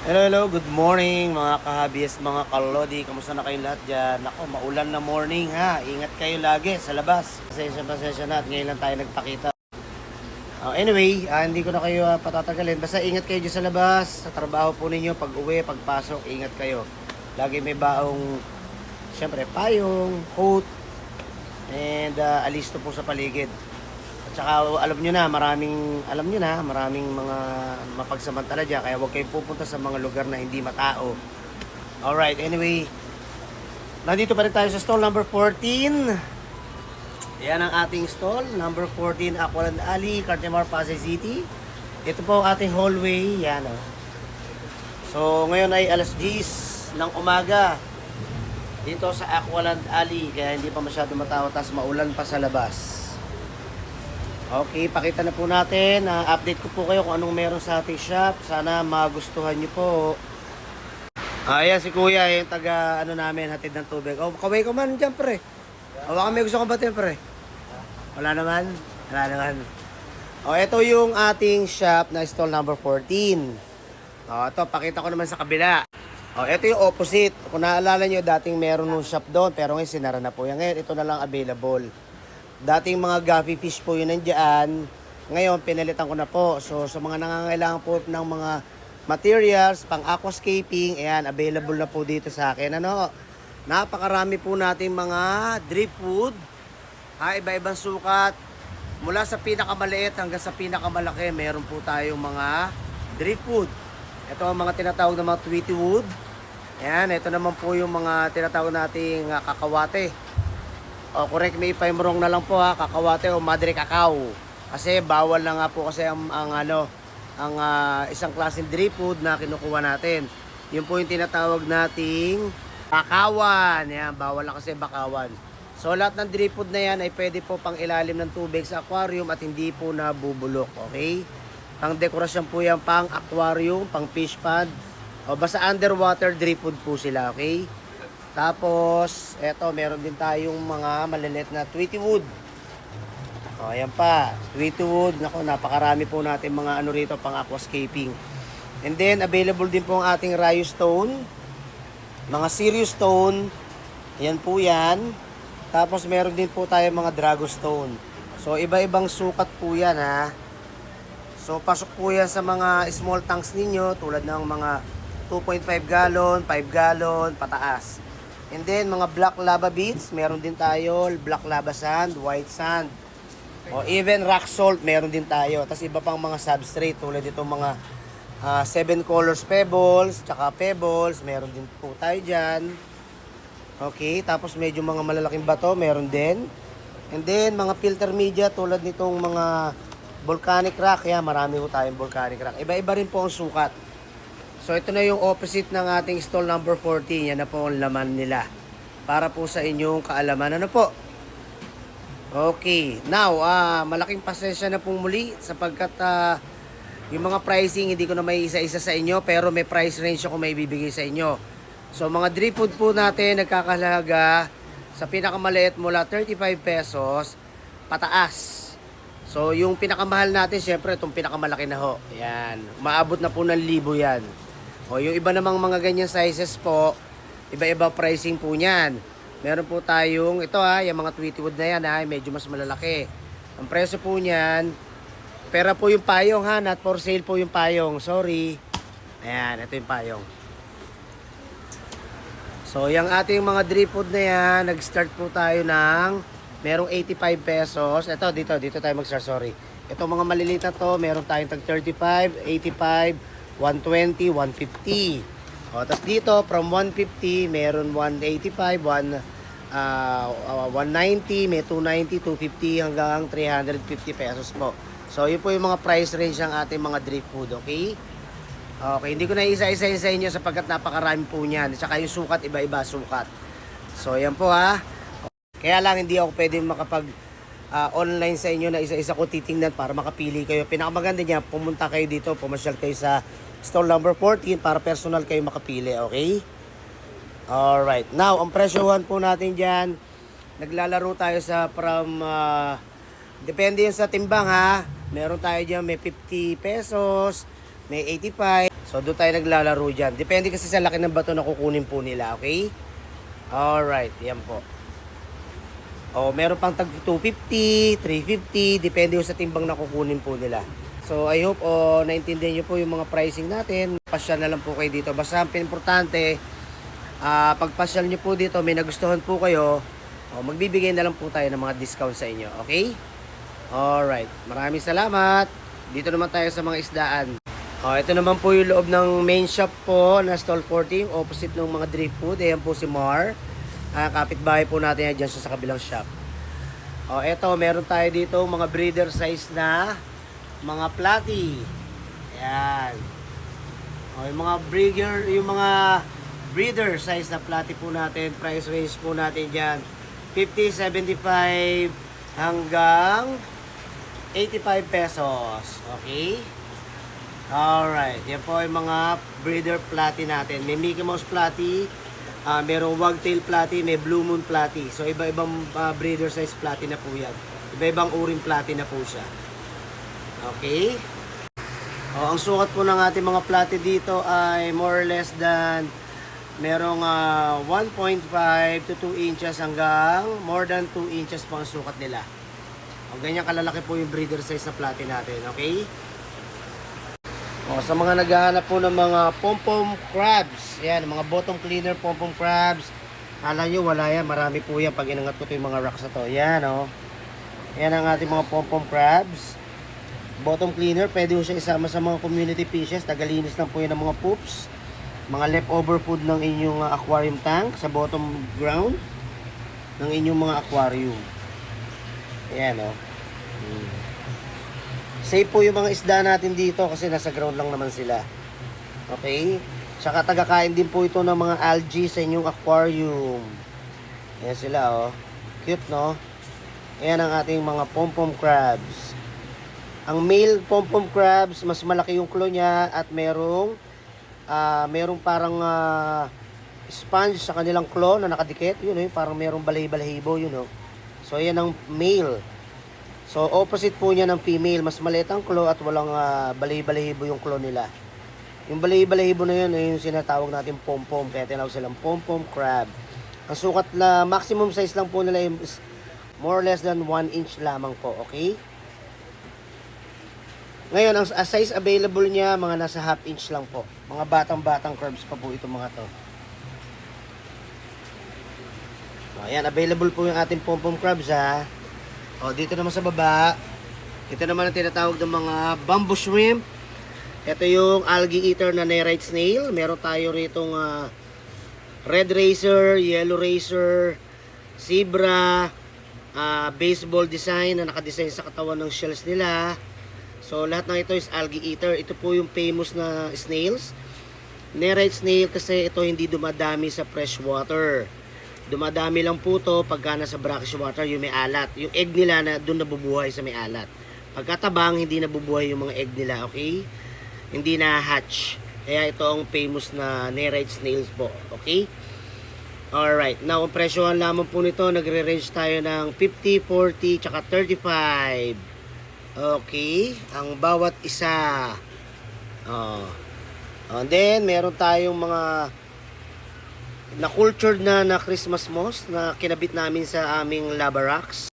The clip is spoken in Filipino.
Hello, hello, good morning mga kahabis, mga kalodi. Kamusta na kayong lahat dyan? Ako, maulan na morning ha. Ingat kayo lagi sa labas. Pasensya na at ngayon lang tayo nagpakita. Anyway, hindi ko na kayo patatagalin. Basta ingat kayo dyan sa labas. Sa trabaho po ninyo, pag uwi, pagpasok, ingat kayo. Lagi may baong, syempre, payong, coat, and alisto po sa paligid. Tsaka alam nyo na, maraming mga mapagsamantala dyan. Kaya huwag kayong pupunta sa mga lugar na hindi matao. Alright, anyway. Nandito pa rin tayo sa stall number 14. Yan ang ating stall. Number 14, Aqualand Alley, Cartimar, Pasay City. Ito po ang ating hallway. Yan o. So, ngayon ay alas 10 ng umaga. Dito sa Aqualand Alley. Kaya hindi pa masyado matao. Tas maulan pa sa labas. Okay, pakita na po natin. Update ko po kayo kung anong meron sa ating shop. Sana magustuhan nyo po. Ayan si kuya, yung taga namin, hatid ng tubig. Kaway ko man dyan pre. Baka may gusto kong batin pre. Wala naman. Ito yung ating shop na stall number 14. Ito, pakita ko naman sa kabila. Ito yung opposite. Kung naalala nyo, dating meron nung shop doon. Pero ngayon sinara na po yan. Ngayon, ito na lang available. Dating mga gaffy fish po yun nandiyan. Ngayon, pinalitan ko na po. So, sa mga nangangailangan po ng mga materials, pang aquascaping, ayan, available na po dito sa akin. Napakarami po nating mga driftwood. Iba-ibang sukat. Mula sa pinakamaliit hanggang sa pinakamalaki, meron po tayong mga driftwood. Ito ang mga tinatawag na mga tweety wood. Ayan, ito naman po yung mga tinatawag nating kakawate. Correct me if I'm wrong na lang po ha, kakawate o madre cacao. Kasi bawal na nga po kasi ang isang klaseng driftwood na kinukuha natin. Yun po yung tinatawag nating bakawan. Yan, bawal na kasi bakawan. So lahat ng driftwood na yan ay pwede po pang ilalim ng tubig sa aquarium at hindi po nabubulok. Okay? Pang dekorasyon po yan, pang aquarium, pang fish pond. O basta underwater driftwood po sila. Okay? Tapos, eto, meron din tayong mga maliliit na tweety wood. Ayan pa, tweety wood. Naku, napakarami po natin mga rito, pang aquascaping. And then, available din po ang ating Ryo Stone. Mga serious stone. Ayan po yan. Tapos, meron din po tayong mga Drago Stone. So, iba-ibang sukat po yan, ha. So, pasok po yan sa mga small tanks ninyo, tulad ng mga 2.5 gallon, 5 gallon, pataas. And then, mga black lava beads, meron din tayo, black lava sand, white sand. O even rock salt, meron din tayo. Tapos iba pang mga substrate, tulad itong mga 7 colors pebbles, tsaka pebbles, meron din po tayo dyan. Okay, tapos medyo mga malalaking bato, meron din. And then, mga filter media, tulad nitong mga volcanic rock. Yan, marami po tayong volcanic rock. Iba-iba rin po ang sukat. So, ito na yung opposite ng ating stall number 14. Yan na po ang laman nila. Para po sa inyong kaalaman. Ano po? Okay. Now, malaking pasensya na pong muli sapagkat yung mga pricing hindi ko na may isa-isa sa inyo pero may price range ako may bibigay sa inyo. So, mga driftwood po natin nagkakalaga sa pinakamaliit mula 35 pesos pataas. So, yung pinakamahal natin, syempre, itong pinakamalaki na ho. Yan. Maabot na po ng 1,000 yan. O, yung iba namang mga ganyan sizes po, iba-iba pricing po niyan. Meron po tayong, ito yung mga tweety wood na yan medyo mas malalaki. Ang presyo po niyan, pera po yung payong not for sale po yung payong. Sorry. Ayan, ito yung payong. So, yung ating mga driftwood na yan, nag-start po tayo ng, merong 85 pesos. Ito, dito tayo mag-start, sorry. Itong mga maliliit na to, meron tayong tag 35, 85, 120, 150. Tapos dito, from 150, meron 185, 190, may 290, 250, hanggang 350 pesos po. So, yun po yung mga price range ng ating mga driftwood, okay? Okay, hindi ko na isa-isa sa inyo sapagkat napakarami po niyan. Tsaka yung sukat, iba-iba sukat. So, yan po Kaya lang hindi ako pwede makapag online sa inyo na isa-isa ko titingnan para makapili kayo. Pinakamaganda niya, pumunta kayo dito, pumasyal kayo sa stall number 14 para personal kayo makapili, okay? Alright, now, ang presyohan po natin dyan, naglalaro tayo sa depende yun sa timbang Meron tayo dyan, may 50 pesos, may 85. So, doon tayo naglalaro dyan. Depende kasi sa laki ng bato na kukunin po nila, okay? Alright, yan po. O, meron pang tag 250, 350, depende sa timbang na kukunin po nila. So, I hope naintindihan nyo po yung mga pricing natin. Pasyal na lang po kayo dito. Basta ang importante, pag pasyal nyo po dito, may nagustuhan po kayo, magbibigay na lang po tayo ng mga discount sa inyo, okay? Alright, maraming salamat. Dito naman tayo sa mga isdaan. Ito naman po yung loob ng main shop po na stall 14, opposite ng mga drift food. Ayan po si Mar. Kapitbahay po natin yan dyan sa kabilang shop. Ito, meron tayo dito mga breeder size na mga platy. Ayan. Yung mga breeder size na platy po natin, price range po natin dyan 50, 75 hanggang 85 pesos. Okay? Alright. Yan po yung mga breeder platy natin. May Mickey Mouse platy, merong wagtail platy, may blue moon platy. So, iba-ibang breeder size platy na po yan. Iba-ibang uring platy na po siya. Okay? Ang sukat po ng ating mga platy dito ay more or less than merong 1.5 to 2 inches hanggang more than 2 inches po ang sukat nila. Ganyan kalalaki po yung breeder size na platy natin, okay? Sa mga naghahanap po ng mga pom-pom crabs, yan, mga bottom cleaner pom-pom crabs, kala nyo wala yan, marami po yan pag inangat ko ito yung mga rocks na to. Yan, yan ang ating mga pom-pom crabs. Bottom cleaner, pwede mo siya isama sa mga community fishes, tagalinis lang po yan ng mga poops, mga leftover food ng inyong aquarium tank sa bottom ground ng inyong mga aquarium. Ayan, Safe po yung mga isda natin dito kasi nasa ground lang naman sila. Okay? Tsaka tagakain din po ito ng mga algae sa inyong aquarium. Ayan sila, Cute, no? Ayan ang ating mga pom-pom crabs. Ang male pom-pom crabs, mas malaki yung claw niya at merong parang sponge sa kanilang claw na nakadikit. Yun, parang merong balay-balahibo, yun, So, ayan ang male. So, opposite po niya ng female. Mas maliit ang claw at walang balay-balahibo yung claw nila. Yung balay-balahibo na yun, yung sinatawag natin pom-pom. Kaya tinawag silang pom-pom crab. Ang sukat na maximum size lang po nila is more or less than 1 inch lamang po. Okay? Ngayon, ang size available niya, mga nasa half inch lang po. Mga batang-batang crabs pa po itong mga to. Ayan, available po yung ating pom-pom crabs, ha. Dito naman sa baba, ito naman ang tinatawag ng mga bamboo shrimp. Ito yung algae eater na nerite snail. Meron tayo ritong red racer, yellow racer, zebra, baseball design na nakadesign sa katawan ng shells nila. So, lahat ng ito is algae eater. Ito po yung famous na snails. Nerite snail kasi ito hindi dumadami sa fresh water. Dumadami lang po to pagka nasa brackish water, yung may alat. Yung egg nila na doon nabubuhay sa may alat. Pagkatabang, hindi nabubuhay yung mga egg nila, okay? Hindi na hatch. Kaya ito ang famous na nerite snails po, okay? Alright, now ang presyohan lamang po nito, nagre-range tayo ng 50, 40, tsaka 35. Okay, ang bawat isa. And then, meron tayong mga na cultured na Christmas moss na kinabit namin sa aming lava rocks.